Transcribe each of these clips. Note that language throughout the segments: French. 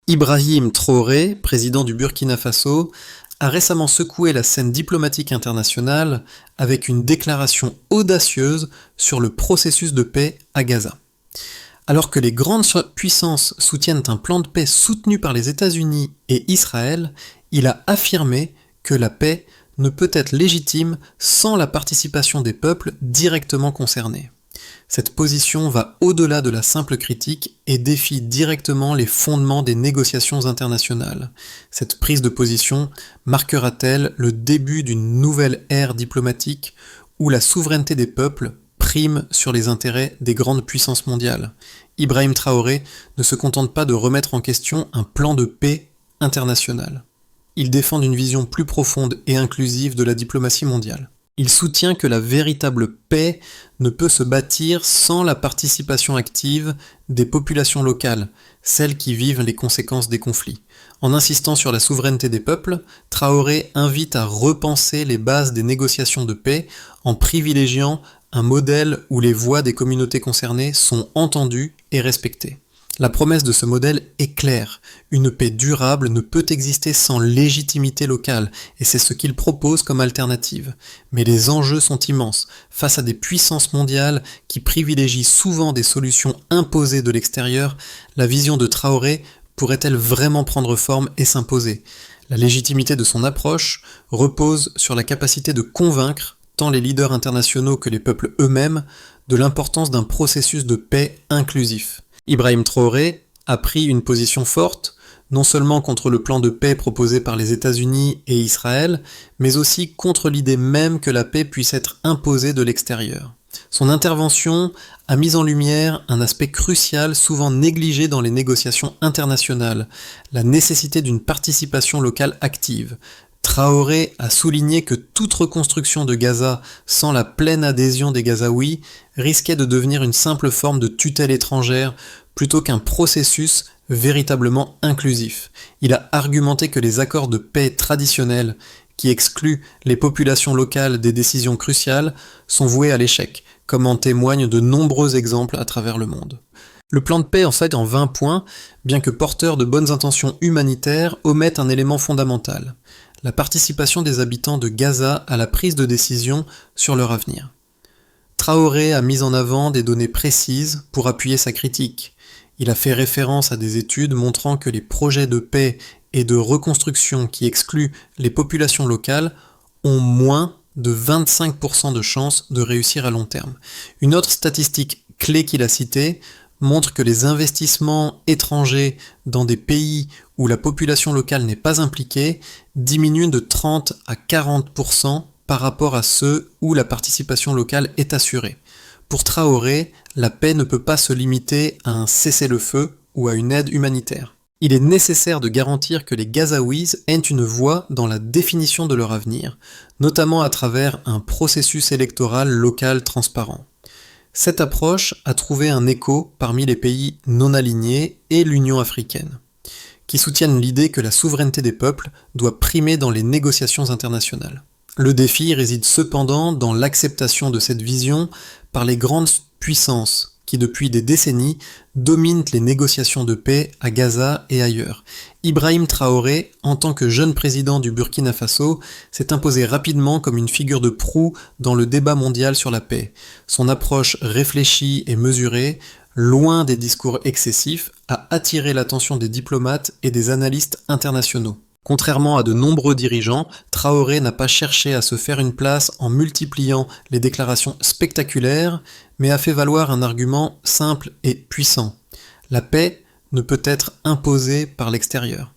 Ibrahim Traoré, président du Burkina Faso, a récemment secoué la scène diplomatique internationale avec une déclaration audacieuse sur le processus de paix à Gaza. Alors que les grandes puissances soutiennent un plan de paix soutenu par les États-Unis et Israël, il a affirmé que la paix ne peut être légitime sans la participation des peuples directement concernés. Cette position va au-delà de la simple critique et défie directement les fondements des négociations internationales. Cette prise de position marquera-t-elle le début d'une nouvelle ère diplomatique où la souveraineté des peuples prime sur les intérêts des grandes puissances mondiales? Ibrahim Traoré ne se contente pas de remettre en question un plan de paix international. Il défend une vision plus profonde et inclusive de la diplomatie mondiale. Il soutient que la véritable paix ne peut se bâtir sans la participation active des populations locales, celles qui vivent les conséquences des conflits. En insistant sur la souveraineté des peuples, Traoré invite à repenser les bases des négociations de paix en privilégiant un modèle où les voix des communautés concernées sont entendues et respectées. La promesse de ce modèle est claire. Une paix durable ne peut exister sans légitimité locale, et c'est ce qu'il propose comme alternative. Mais les enjeux sont immenses. Face à des puissances mondiales qui privilégient souvent des solutions imposées de l'extérieur, la vision de Traoré pourrait-elle vraiment prendre forme et s'imposer? La légitimité de son approche repose sur la capacité de convaincre tant les leaders internationaux que les peuples eux-mêmes de l'importance d'un processus de paix inclusif. Ibrahim Traoré a pris une position forte, non seulement contre le plan de paix proposé par les États-Unis et Israël, mais aussi contre l'idée même que la paix puisse être imposée de l'extérieur. Son intervention a mis en lumière un aspect crucial souvent négligé dans les négociations internationales, la nécessité d'une participation locale active. Traoré a souligné que toute reconstruction de Gaza sans la pleine adhésion des Gazaouis risquait de devenir une simple forme de tutelle étrangère plutôt qu'un processus véritablement inclusif. Il a argumenté que les accords de paix traditionnels, qui excluent les populations locales des décisions cruciales, sont voués à l'échec, comme en témoignent de nombreux exemples à travers le monde. Le plan de paix, en 20 points, bien que porteur de bonnes intentions humanitaires, omet un élément fondamental: la participation des habitants de Gaza à la prise de décision sur leur avenir. Traoré a mis en avant des données précises pour appuyer sa critique. Il a fait référence à des études montrant que les projets de paix et de reconstruction qui excluent les populations locales ont moins de 25% de chances de réussir à long terme. Une autre statistique clé qu'il a citée montre que les investissements étrangers dans des pays où la population locale n'est pas impliquée diminuent de 30 à 40% par rapport à ceux où la participation locale est assurée. Pour Traoré, la paix ne peut pas se limiter à un cessez-le-feu ou à une aide humanitaire. Il est nécessaire de garantir que les Gazaouis aient une voix dans la définition de leur avenir, notamment à travers un processus électoral local transparent. Cette approche a trouvé un écho parmi les pays non alignés et l'Union africaine, qui soutiennent l'idée que la souveraineté des peuples doit primer dans les négociations internationales. Le défi réside cependant dans l'acceptation de cette vision par les grandes puissances qui depuis des décennies dominent les négociations de paix à Gaza et ailleurs. Ibrahim Traoré, en tant que jeune président du Burkina Faso, s'est imposé rapidement comme une figure de proue dans le débat mondial sur la paix. Son approche réfléchie et mesurée, loin des discours excessifs, a attiré l'attention des diplomates et des analystes internationaux. Contrairement à de nombreux dirigeants, Traoré n'a pas cherché à se faire une place en multipliant les déclarations spectaculaires, mais a fait valoir un argument simple et puissant. La paix ne peut être imposée par l'extérieur.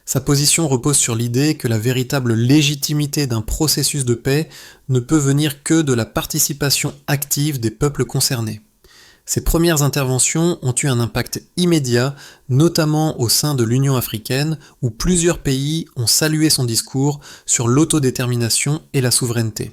Sa position repose sur l'idée que la véritable légitimité d'un processus de paix ne peut venir que de la participation active des peuples concernés. Ses premières interventions ont eu un impact immédiat, notamment au sein de l'Union africaine, où plusieurs pays ont salué son discours sur l'autodétermination et la souveraineté.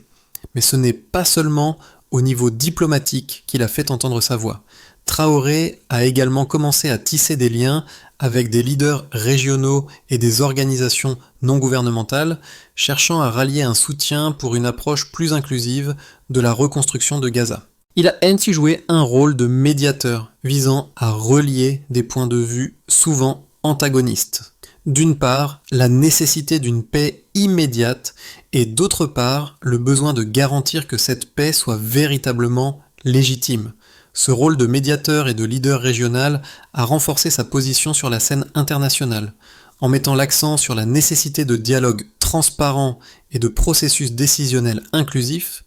Mais ce n'est pas seulement au niveau diplomatique qu'il a fait entendre sa voix. Traoré a également commencé à tisser des liens avec des leaders régionaux et des organisations non gouvernementales, cherchant à rallier un soutien pour une approche plus inclusive de la reconstruction de Gaza. Il a ainsi joué un rôle de médiateur, visant à relier des points de vue souvent antagonistes. D'une part, la nécessité d'une paix immédiate et d'autre part, le besoin de garantir que cette paix soit véritablement légitime. Ce rôle de médiateur et de leader régional a renforcé sa position sur la scène internationale, en mettant l'accent sur la nécessité de dialogue transparent et de processus décisionnel inclusif.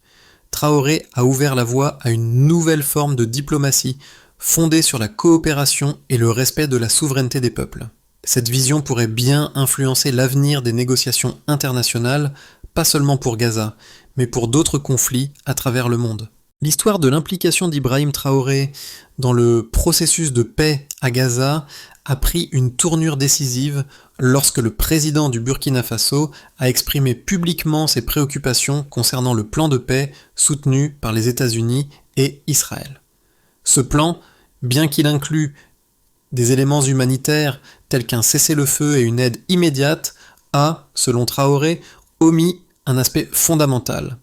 Traoré a ouvert la voie à une nouvelle forme de diplomatie fondée sur la coopération et le respect de la souveraineté des peuples. Cette vision pourrait bien influencer l'avenir des négociations internationales, pas seulement pour Gaza, mais pour d'autres conflits à travers le monde. L'histoire de l'implication d'Ibrahim Traoré dans le processus de paix à Gaza a pris une tournure décisive lorsque le président du Burkina Faso a exprimé publiquement ses préoccupations concernant le plan de paix soutenu par les États-Unis et Israël. Ce plan, bien qu'il inclue des éléments humanitaires tels qu'un cessez-le-feu et une aide immédiate, a, selon Traoré, omis un aspect fondamental: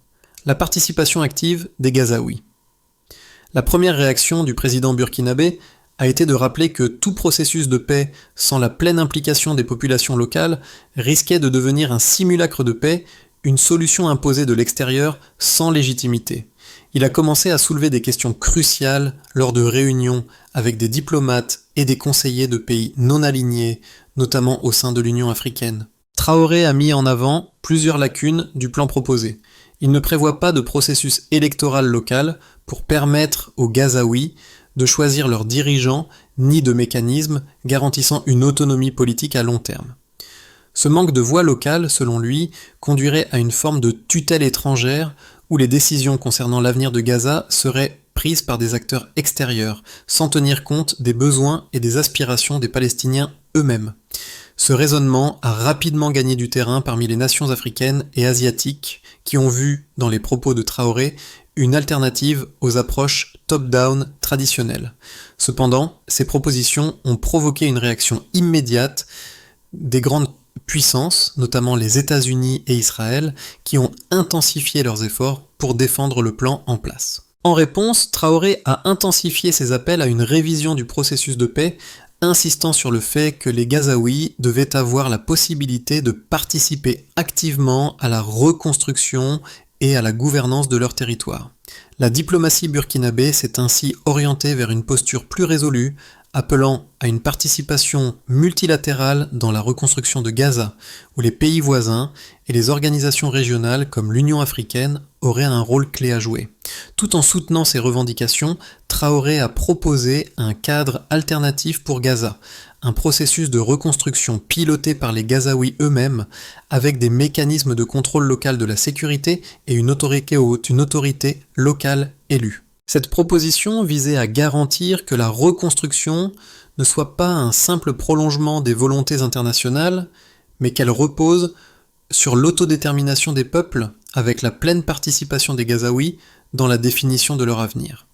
la participation active des Gazaouis. La première réaction du président burkinabé a été de rappeler que tout processus de paix sans la pleine implication des populations locales risquait de devenir un simulacre de paix, une solution imposée de l'extérieur sans légitimité. Il a commencé à soulever des questions cruciales lors de réunions avec des diplomates et des conseillers de pays non alignés, notamment au sein de l'Union africaine. Traoré a mis en avant plusieurs lacunes du plan proposé. Il ne prévoit pas de processus électoral local pour permettre aux Gazaouis de choisir leurs dirigeants, ni de mécanismes garantissant une autonomie politique à long terme. Ce manque de voix locale, selon lui, conduirait à une forme de tutelle étrangère où les décisions concernant l'avenir de Gaza seraient prises par des acteurs extérieurs, sans tenir compte des besoins et des aspirations des Palestiniens eux-mêmes. Ce raisonnement a rapidement gagné du terrain parmi les nations africaines et asiatiques qui ont vu, dans les propos de Traoré, une alternative aux approches top-down traditionnelles. Cependant, ces propositions ont provoqué une réaction immédiate des grandes puissances, notamment les États-Unis et Israël, qui ont intensifié leurs efforts pour défendre le plan en place. En réponse, Traoré a intensifié ses appels à une révision du processus de paix, insistant sur le fait que les Gazaouis devaient avoir la possibilité de participer activement à la reconstruction et à la gouvernance de leur territoire. La diplomatie burkinabé s'est ainsi orientée vers une posture plus résolue, appelant à une participation multilatérale dans la reconstruction de Gaza, où les pays voisins et les organisations régionales comme l'Union africaine auraient un rôle clé à jouer. Tout en soutenant ces revendications, Traoré a proposé un cadre alternatif pour Gaza, un processus de reconstruction piloté par les Gazaouis eux-mêmes, avec des mécanismes de contrôle local de la sécurité et une autorité locale élue. Cette proposition visait à garantir que la reconstruction ne soit pas un simple prolongement des volontés internationales, mais qu'elle repose sur l'autodétermination des peuples avec la pleine participation des Gazaouis dans la définition de leur avenir.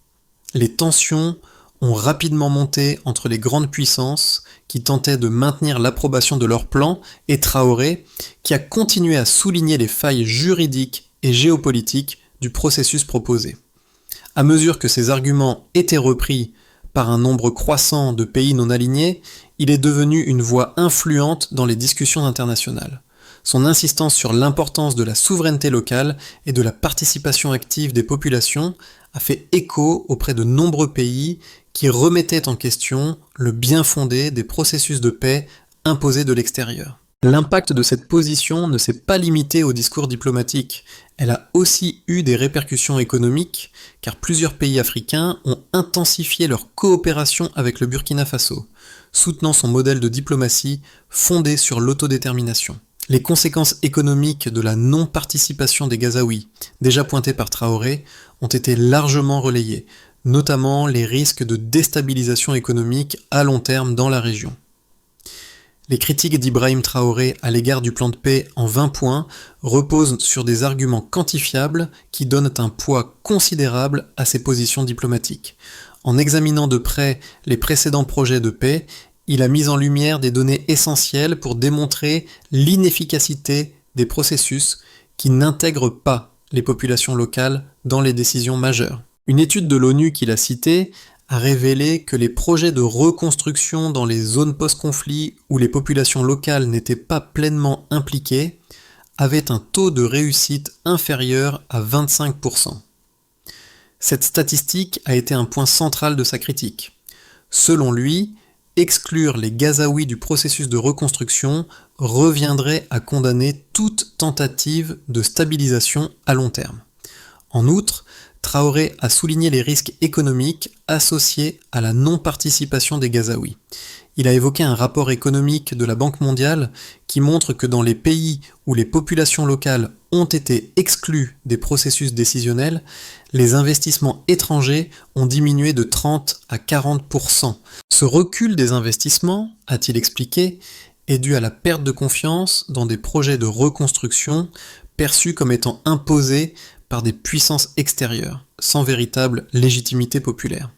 Les tensions ont rapidement monté entre les grandes puissances qui tentaient de maintenir l'approbation de leur plan et Traoré qui a continué à souligner les failles juridiques et géopolitiques du processus proposé. À mesure que ces arguments étaient repris par un nombre croissant de pays non alignés, il est devenu une voix influente dans les discussions internationales. Son insistance sur l'importance de la souveraineté locale et de la participation active des populations a fait écho auprès de nombreux pays qui remettaient en question le bien-fondé des processus de paix imposés de l'extérieur. L'impact de cette position ne s'est pas limité au discours diplomatique, elle a aussi eu des répercussions économiques, car plusieurs pays africains ont intensifié leur coopération avec le Burkina Faso, soutenant son modèle de diplomatie fondé sur l'autodétermination. Les conséquences économiques de la non-participation des Gazaouis, déjà pointées par Traoré, ont été largement relayées, notamment les risques de déstabilisation économique à long terme dans la région. Les critiques d'Ibrahim Traoré à l'égard du plan de paix en 20 points reposent sur des arguments quantifiables qui donnent un poids considérable à ses positions diplomatiques. En examinant de près les précédents projets de paix, il a mis en lumière des données essentielles pour démontrer l'inefficacité des processus qui n'intègrent pas les populations locales dans les décisions majeures. Une étude de l'ONU qu'il a citée a révélé que les projets de reconstruction dans les zones post-conflit où les populations locales n'étaient pas pleinement impliquées avaient un taux de réussite inférieur à 25%. Cette statistique a été un point central de sa critique. Selon lui, exclure les Gazaouis du processus de reconstruction reviendrait à condamner toute tentative de stabilisation à long terme. En outre, Traoré a souligné les risques économiques associés à la non-participation des Gazaouis. Il a évoqué un rapport économique de la Banque mondiale qui montre que dans les pays où les populations locales ont été exclues des processus décisionnels, les investissements étrangers ont diminué de 30 à 40%. Ce recul des investissements, a-t-il expliqué, est dû à la perte de confiance dans des projets de reconstruction perçus comme étant imposés par des puissances extérieures, sans véritable légitimité populaire.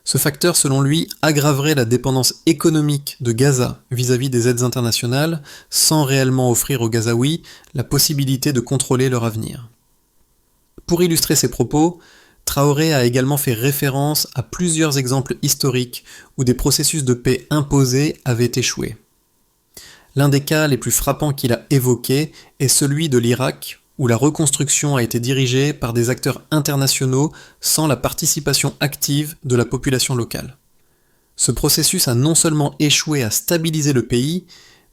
Ce facteur, selon lui, aggraverait la dépendance économique de Gaza vis-à-vis des aides internationales, sans réellement offrir aux Gazaouis la possibilité de contrôler leur avenir. Pour illustrer ses propos, Traoré a également fait référence à plusieurs exemples historiques où des processus de paix imposés avaient échoué. L'un des cas les plus frappants qu'il a évoqué est celui de l'Irak, où la reconstruction a été dirigée par des acteurs internationaux sans la participation active de la population locale. Ce processus a non seulement échoué à stabiliser le pays,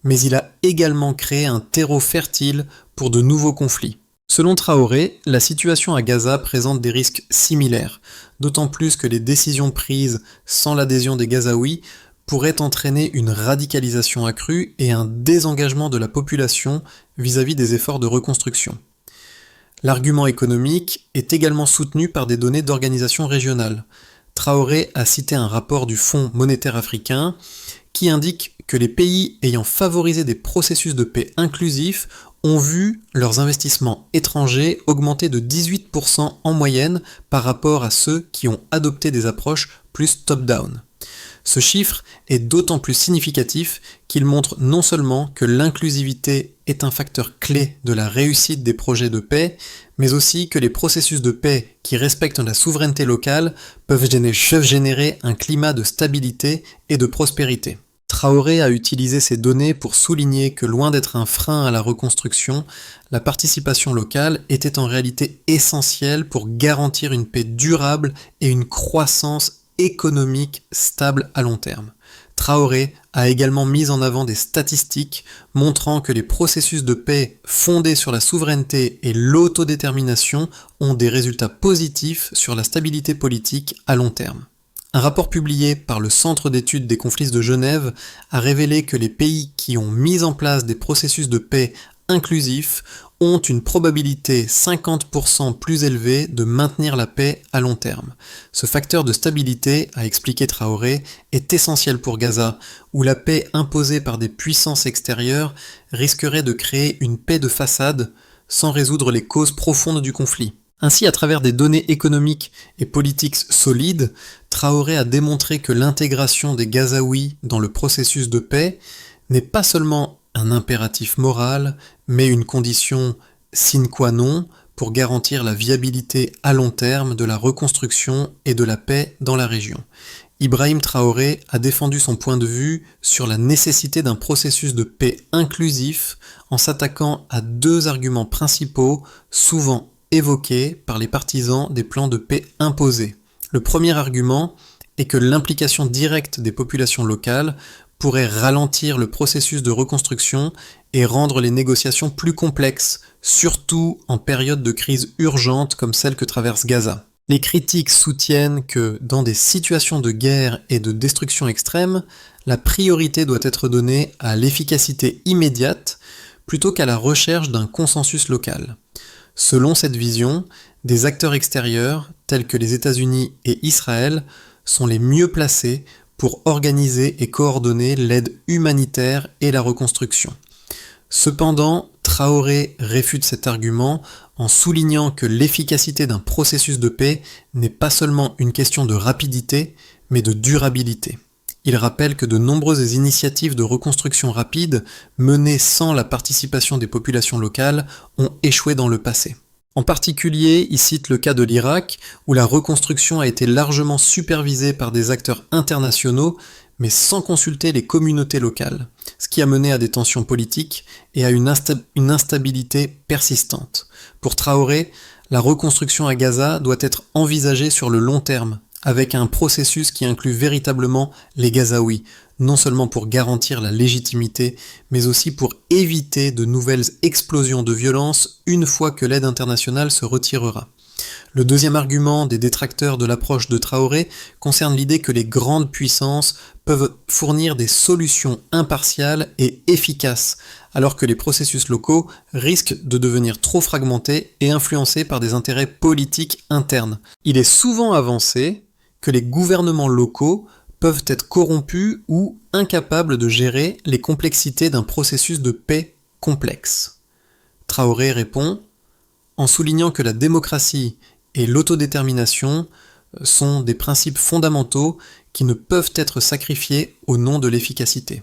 mais il a également créé un terreau fertile pour de nouveaux conflits. Selon Traoré, la situation à Gaza présente des risques similaires, d'autant plus que les décisions prises sans l'adhésion des Gazaouis pourraient entraîner une radicalisation accrue et un désengagement de la population vis-à-vis des efforts de reconstruction. L'argument économique est également soutenu par des données d'organisations régionales. Traoré a cité un rapport du Fonds monétaire africain qui indique que les pays ayant favorisé des processus de paix inclusifs ont vu leurs investissements étrangers augmenter de 18% en moyenne par rapport à ceux qui ont adopté des approches plus top-down. Ce chiffre est d'autant plus significatif qu'il montre non seulement que l'inclusivité est un facteur clé de la réussite des projets de paix, mais aussi que les processus de paix qui respectent la souveraineté locale peuvent générer un climat de stabilité et de prospérité. Traoré a utilisé ces données pour souligner que loin d'être un frein à la reconstruction, la participation locale était en réalité essentielle pour garantir une paix durable et une croissance économique stable à long terme. Traoré a également mis en avant des statistiques montrant que les processus de paix fondés sur la souveraineté et l'autodétermination ont des résultats positifs sur la stabilité politique à long terme. Un rapport publié par le Centre d'études des conflits de Genève a révélé que les pays qui ont mis en place des processus de paix inclusifs ont une probabilité 50% plus élevée de maintenir la paix à long terme. Ce facteur de stabilité, a expliqué Traoré, est essentiel pour Gaza, où la paix imposée par des puissances extérieures risquerait de créer une paix de façade sans résoudre les causes profondes du conflit. Ainsi, à travers des données économiques et politiques solides, Traoré a démontré que l'intégration des Gazaouis dans le processus de paix n'est pas seulement un impératif moral, mais une condition sine qua non pour garantir la viabilité à long terme de la reconstruction et de la paix dans la région. Ibrahim Traoré a défendu son point de vue sur la nécessité d'un processus de paix inclusif en s'attaquant à deux arguments principaux souvent évoqués par les partisans des plans de paix imposés. Le premier argument est que l'implication directe des populations locales pourrait ralentir le processus de reconstruction et rendre les négociations plus complexes, surtout en période de crise urgente comme celle que traverse Gaza. Les critiques soutiennent que, dans des situations de guerre et de destruction extrême, la priorité doit être donnée à l'efficacité immédiate plutôt qu'à la recherche d'un consensus local. Selon cette vision, des acteurs extérieurs, tels que les États-Unis et Israël, sont les mieux placés pour organiser et coordonner l'aide humanitaire et la reconstruction. Cependant, Traoré réfute cet argument en soulignant que l'efficacité d'un processus de paix n'est pas seulement une question de rapidité, mais de durabilité. Il rappelle que de nombreuses initiatives de reconstruction rapide, menées sans la participation des populations locales, ont échoué dans le passé. En particulier, il cite le cas de l'Irak, où la reconstruction a été largement supervisée par des acteurs internationaux, mais sans consulter les communautés locales, ce qui a mené à des tensions politiques et à une instabilité persistante. Pour Traoré, la reconstruction à Gaza doit être envisagée sur le long terme, avec un processus qui inclut véritablement les Gazaouis, non seulement pour garantir la légitimité, mais aussi pour éviter de nouvelles explosions de violence une fois que l'aide internationale se retirera. Le deuxième argument des détracteurs de l'approche de Traoré concerne l'idée que les grandes puissances peuvent fournir des solutions impartiales et efficaces, alors que les processus locaux risquent de devenir trop fragmentés et influencés par des intérêts politiques internes. Il est souvent avancé que les gouvernements locaux peuvent être corrompus ou incapables de gérer les complexités d'un processus de paix complexe. Traoré répond en soulignant que la démocratie et l'autodétermination sont des principes fondamentaux qui ne peuvent être sacrifiés au nom de l'efficacité.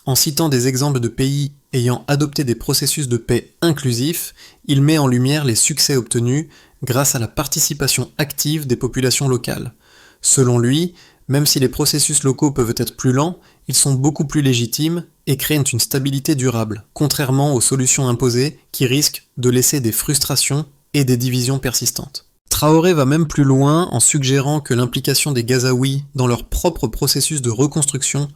En citant des exemples de pays ayant adopté des processus de paix inclusifs, il met en lumière les succès obtenus grâce à la participation active des populations locales. Selon lui, même si les processus locaux peuvent être plus lents, ils sont beaucoup plus légitimes et créent une stabilité durable, contrairement aux solutions imposées qui risquent de laisser des frustrations et des divisions persistantes. Traoré va même plus loin en suggérant que l'implication des Gazaouis dans leur propre processus de reconstruction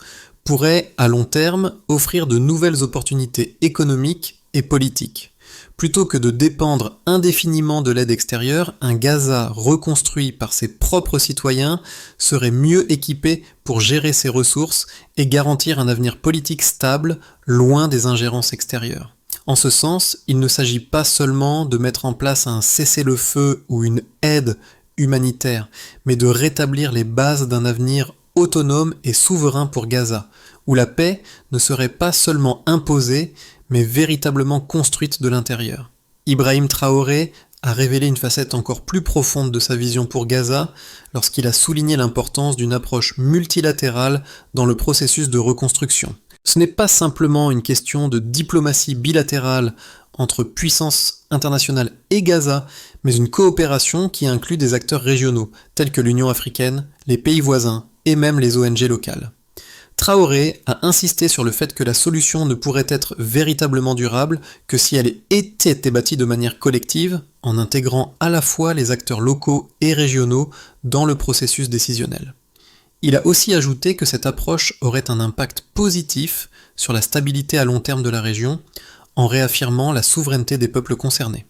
pourrait, à long terme, offrir de nouvelles opportunités économiques et politiques. Plutôt que de dépendre indéfiniment de l'aide extérieure, un Gaza reconstruit par ses propres citoyens serait mieux équipé pour gérer ses ressources et garantir un avenir politique stable, loin des ingérences extérieures. En ce sens, il ne s'agit pas seulement de mettre en place un cessez-le-feu ou une aide humanitaire, mais de rétablir les bases d'un avenir autonome et souverain pour Gaza, où la paix ne serait pas seulement imposée, mais véritablement construite de l'intérieur. Ibrahim Traoré a révélé une facette encore plus profonde de sa vision pour Gaza lorsqu'il a souligné l'importance d'une approche multilatérale dans le processus de reconstruction. Ce n'est pas simplement une question de diplomatie bilatérale entre puissances internationales et Gaza, mais une coopération qui inclut des acteurs régionaux, tels que l'Union africaine, les pays voisins et même les ONG locales. Traoré a insisté sur le fait que la solution ne pourrait être véritablement durable que si elle était bâtie de manière collective, en intégrant à la fois les acteurs locaux et régionaux dans le processus décisionnel. Il a aussi ajouté que cette approche aurait un impact positif sur la stabilité à long terme de la région, en réaffirmant la souveraineté des peuples concernés.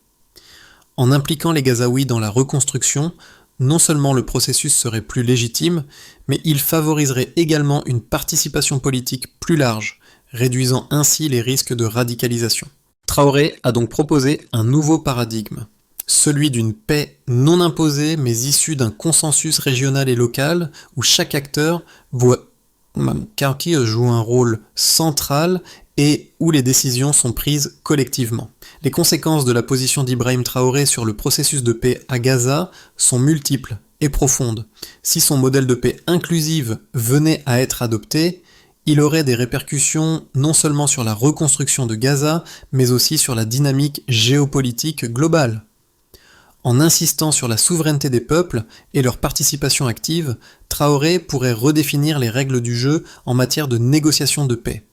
En impliquant les Gazaouis dans la reconstruction, non seulement le processus serait plus légitime, mais il favoriserait également une participation politique plus large, réduisant ainsi les risques de radicalisation. Traoré a donc proposé un nouveau paradigme, celui d'une paix non imposée mais issue d'un consensus régional et local où chaque acteur joue un rôle central et où les décisions sont prises collectivement. Les conséquences de la position d'Ibrahim Traoré sur le processus de paix à Gaza sont multiples et profondes. Si son modèle de paix inclusive venait à être adopté, il aurait des répercussions non seulement sur la reconstruction de Gaza, mais aussi sur la dynamique géopolitique globale. En insistant sur la souveraineté des peuples et leur participation active, Traoré pourrait redéfinir les règles du jeu en matière de négociation de paix.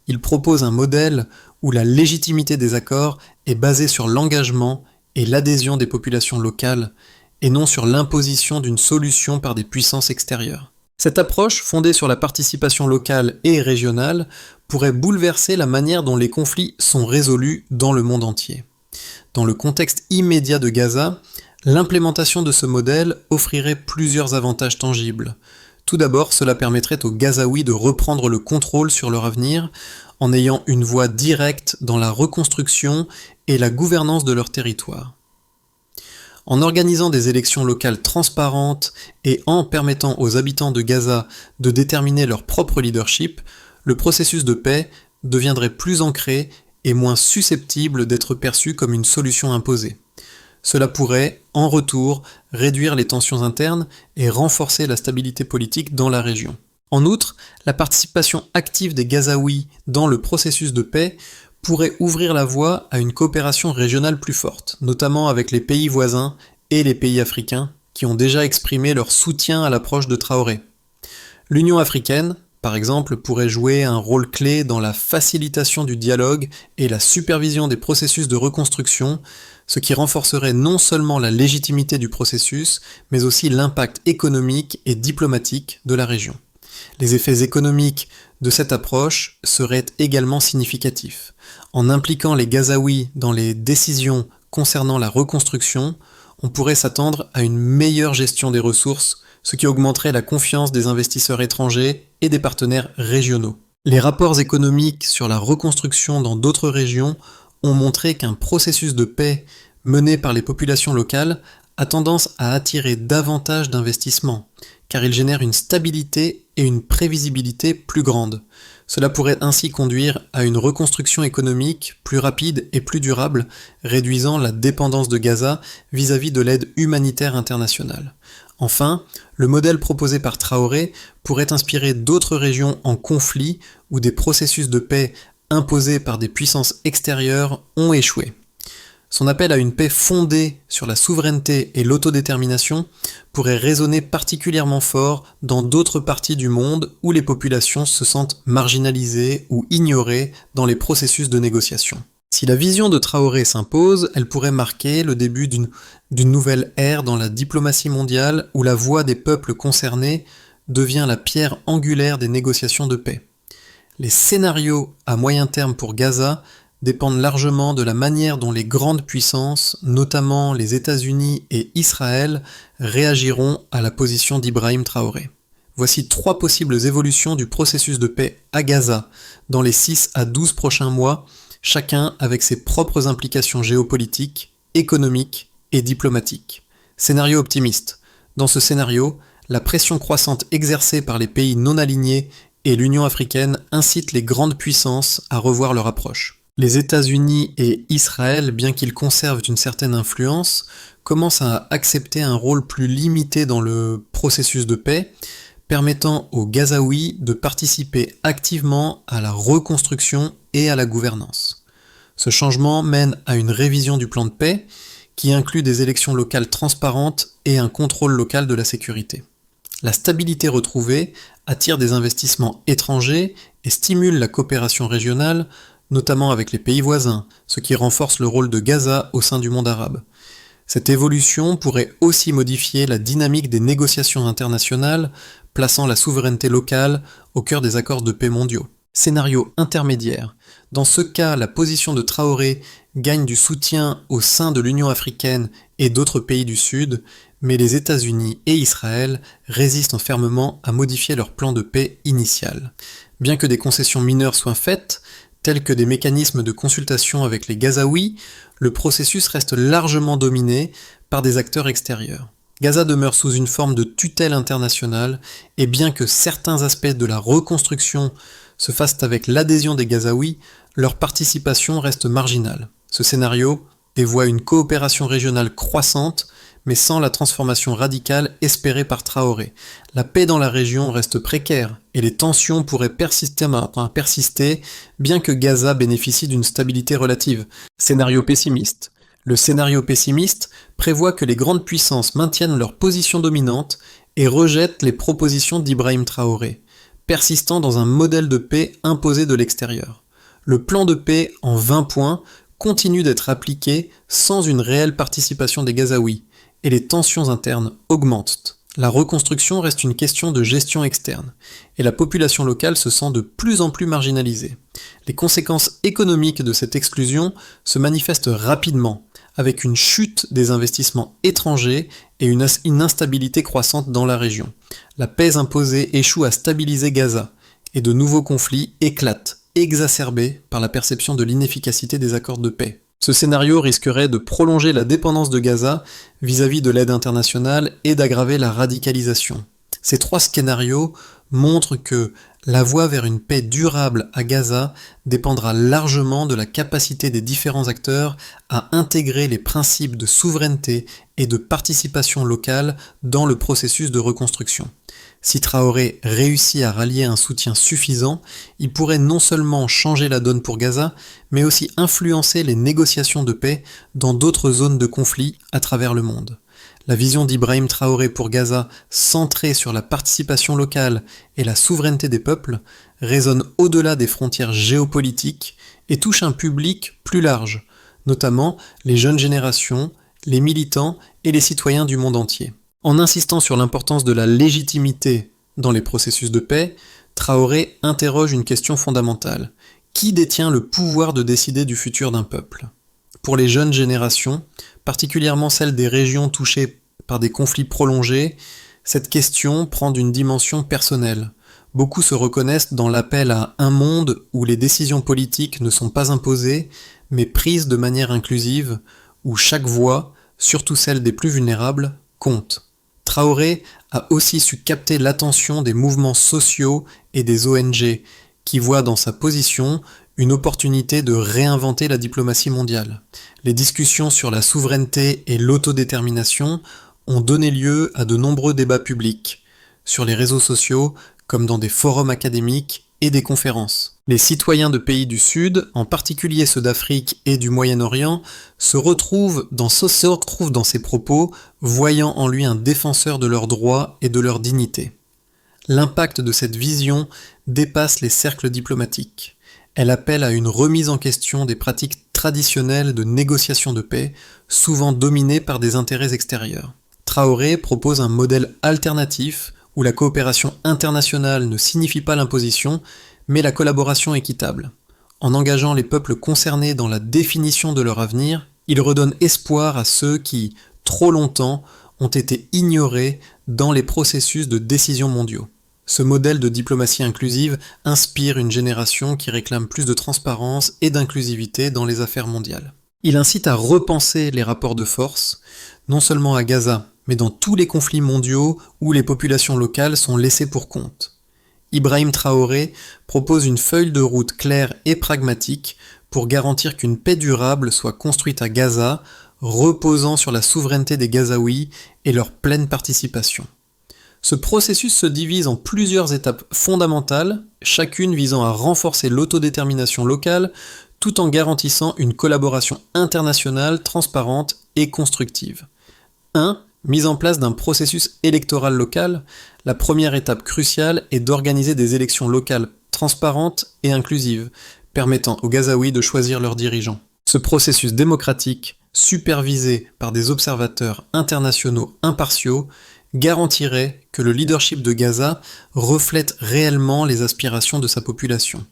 Il propose un modèle où la légitimité des accords est basée sur l'engagement et l'adhésion des populations locales, et non sur l'imposition d'une solution par des puissances extérieures. Cette approche, fondée sur la participation locale et régionale, pourrait bouleverser la manière dont les conflits sont résolus dans le monde entier. Dans le contexte immédiat de Gaza, l'implémentation de ce modèle offrirait plusieurs avantages tangibles. Tout d'abord, cela permettrait aux Gazaouis de reprendre le contrôle sur leur avenir en ayant une voix directe dans la reconstruction et la gouvernance de leur territoire. En organisant des élections locales transparentes et en permettant aux habitants de Gaza de déterminer leur propre leadership, le processus de paix deviendrait plus ancré et moins susceptible d'être perçu comme une solution imposée. Cela pourrait, en retour, réduire les tensions internes et renforcer la stabilité politique dans la région. En outre, la participation active des Gazaouis dans le processus de paix pourrait ouvrir la voie à une coopération régionale plus forte, notamment avec les pays voisins et les pays africains qui ont déjà exprimé leur soutien à l'approche de Traoré. L'Union africaine, par exemple, pourrait jouer un rôle clé dans la facilitation du dialogue et la supervision des processus de reconstruction, ce qui renforcerait non seulement la légitimité du processus, mais aussi l'impact économique et diplomatique de la région. Les effets économiques de cette approche seraient également significatifs. En impliquant les Gazaouis dans les décisions concernant la reconstruction, on pourrait s'attendre à une meilleure gestion des ressources, ce qui augmenterait la confiance des investisseurs étrangers et des partenaires régionaux. Les rapports économiques sur la reconstruction dans d'autres régions ont montré qu'un processus de paix mené par les populations locales a tendance à attirer davantage d'investissements, car il génère une stabilité et une prévisibilité plus grandes. Cela pourrait ainsi conduire à une reconstruction économique plus rapide et plus durable, réduisant la dépendance de Gaza vis-à-vis de l'aide humanitaire internationale. Enfin, le modèle proposé par Traoré pourrait inspirer d'autres régions en conflit où des processus de paix imposés par des puissances extérieures ont échoué. Son appel à une paix fondée sur la souveraineté et l'autodétermination pourrait résonner particulièrement fort dans d'autres parties du monde où les populations se sentent marginalisées ou ignorées dans les processus de négociation. Si la vision de Traoré s'impose, elle pourrait marquer le début d'une nouvelle ère dans la diplomatie mondiale où la voix des peuples concernés devient la pierre angulaire des négociations de paix. Les scénarios à moyen terme pour Gaza dépendent largement de la manière dont les grandes puissances, notamment les États-Unis et Israël, réagiront à la position d'Ibrahim Traoré. Voici 3 possibles évolutions du processus de paix à Gaza dans les 6 à 12 prochains mois, chacun avec ses propres implications géopolitiques, économiques et diplomatiques. Scénario optimiste. Dans ce scénario, la pression croissante exercée par les pays non alignés et l'Union africaine incite les grandes puissances à revoir leur approche. Les États-Unis et Israël, bien qu'ils conservent une certaine influence, commencent à accepter un rôle plus limité dans le processus de paix, permettant aux Gazaouis de participer activement à la reconstruction et à la gouvernance. Ce changement mène à une révision du plan de paix, qui inclut des élections locales transparentes et un contrôle local de la sécurité. La stabilité retrouvée attire des investissements étrangers et stimule la coopération régionale, notamment avec les pays voisins, ce qui renforce le rôle de Gaza au sein du monde arabe. Cette évolution pourrait aussi modifier la dynamique des négociations internationales, plaçant la souveraineté locale au cœur des accords de paix mondiaux. Scénario intermédiaire. Dans ce cas, la position de Traoré gagne du soutien au sein de l'Union africaine et d'autres pays du Sud, mais les États-Unis et Israël résistent fermement à modifier leur plan de paix initial. Bien que des concessions mineures soient faites, tels que des mécanismes de consultation avec les Gazaouis, le processus reste largement dominé par des acteurs extérieurs. Gaza demeure sous une forme de tutelle internationale, et bien que certains aspects de la reconstruction se fassent avec l'adhésion des Gazaouis, leur participation reste marginale. Ce scénario prévoit une coopération régionale croissante, mais sans la transformation radicale espérée par Traoré. La paix dans la région reste précaire et les tensions pourraient persister, bien que Gaza bénéficie d'une stabilité relative. Scénario pessimiste. Le scénario pessimiste prévoit que les grandes puissances maintiennent leur position dominante et rejettent les propositions d'Ibrahim Traoré, persistant dans un modèle de paix imposé de l'extérieur. Le plan de paix en 20 points continue d'être appliqué sans une réelle participation des Gazaouis, et les tensions internes augmentent. La reconstruction reste une question de gestion externe, et la population locale se sent de plus en plus marginalisée. Les conséquences économiques de cette exclusion se manifestent rapidement, avec une chute des investissements étrangers et une instabilité croissante dans la région. La paix imposée échoue à stabiliser Gaza, et de nouveaux conflits éclatent, exacerbés par la perception de l'inefficacité des accords de paix. Ce scénario risquerait de prolonger la dépendance de Gaza vis-à-vis de l'aide internationale et d'aggraver la radicalisation. Ces 3 scénarios montrent que la voie vers une paix durable à Gaza dépendra largement de la capacité des différents acteurs à intégrer les principes de souveraineté et de participation locale dans le processus de reconstruction. Si Traoré réussit à rallier un soutien suffisant, il pourrait non seulement changer la donne pour Gaza, mais aussi influencer les négociations de paix dans d'autres zones de conflit à travers le monde. La vision d'Ibrahim Traoré pour Gaza, centrée sur la participation locale et la souveraineté des peuples, résonne au-delà des frontières géopolitiques et touche un public plus large, notamment les jeunes générations, les militants et les citoyens du monde entier. En insistant sur l'importance de la légitimité dans les processus de paix, Traoré interroge une question fondamentale. Qui détient le pouvoir de décider du futur d'un peuple ? Pour les jeunes générations, particulièrement celles des régions touchées par des conflits prolongés, cette question prend une dimension personnelle. Beaucoup se reconnaissent dans l'appel à un monde où les décisions politiques ne sont pas imposées, mais prises de manière inclusive, où chaque voix, surtout celle des plus vulnérables, compte. Traoré a aussi su capter l'attention des mouvements sociaux et des ONG, qui voient dans sa position une opportunité de réinventer la diplomatie mondiale. Les discussions sur la souveraineté et l'autodétermination ont donné lieu à de nombreux débats publics, sur les réseaux sociaux comme dans des forums académiques et des conférences. Les citoyens de pays du Sud, en particulier ceux d'Afrique et du Moyen-Orient, se retrouvent dans ses propos, voyant en lui un défenseur de leurs droits et de leur dignité. L'impact de cette vision dépasse les cercles diplomatiques. Elle appelle à une remise en question des pratiques traditionnelles de négociation de paix, souvent dominées par des intérêts extérieurs. Traoré propose un modèle alternatif où la coopération internationale ne signifie pas l'imposition, mais la collaboration équitable. En engageant les peuples concernés dans la définition de leur avenir, il redonne espoir à ceux qui, trop longtemps, ont été ignorés dans les processus de décision mondiaux. Ce modèle de diplomatie inclusive inspire une génération qui réclame plus de transparence et d'inclusivité dans les affaires mondiales. Il incite à repenser les rapports de force, non seulement à Gaza, mais dans tous les conflits mondiaux où les populations locales sont laissées pour compte. Ibrahim Traoré propose une feuille de route claire et pragmatique pour garantir qu'une paix durable soit construite à Gaza, reposant sur la souveraineté des Gazaouis et leur pleine participation. Ce processus se divise en plusieurs étapes fondamentales, chacune visant à renforcer l'autodétermination locale, tout en garantissant une collaboration internationale transparente et constructive. 1. Mise en place d'un processus électoral local. La première étape cruciale est d'organiser des élections locales transparentes et inclusives, permettant aux Gazaouis de choisir leurs dirigeants. Ce processus démocratique, supervisé par des observateurs internationaux impartiaux, garantirait que le leadership de Gaza reflète réellement les aspirations de sa population.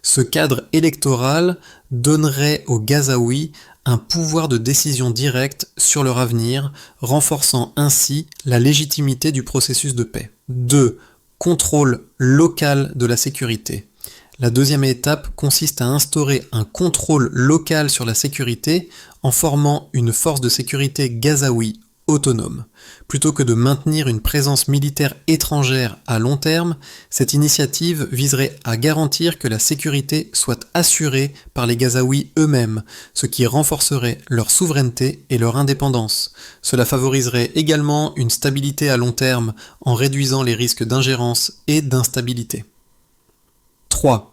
Ce cadre électoral donnerait aux Gazaouis un pouvoir de décision directe sur leur avenir, renforçant ainsi la légitimité du processus de paix. 2. Contrôle local de la sécurité. La deuxième étape consiste à instaurer un contrôle local sur la sécurité en formant une force de sécurité gazaoui autonome. Plutôt que de maintenir une présence militaire étrangère à long terme, cette initiative viserait à garantir que la sécurité soit assurée par les Gazaouis eux-mêmes, ce qui renforcerait leur souveraineté et leur indépendance. Cela favoriserait également une stabilité à long terme en réduisant les risques d'ingérence et d'instabilité. 3.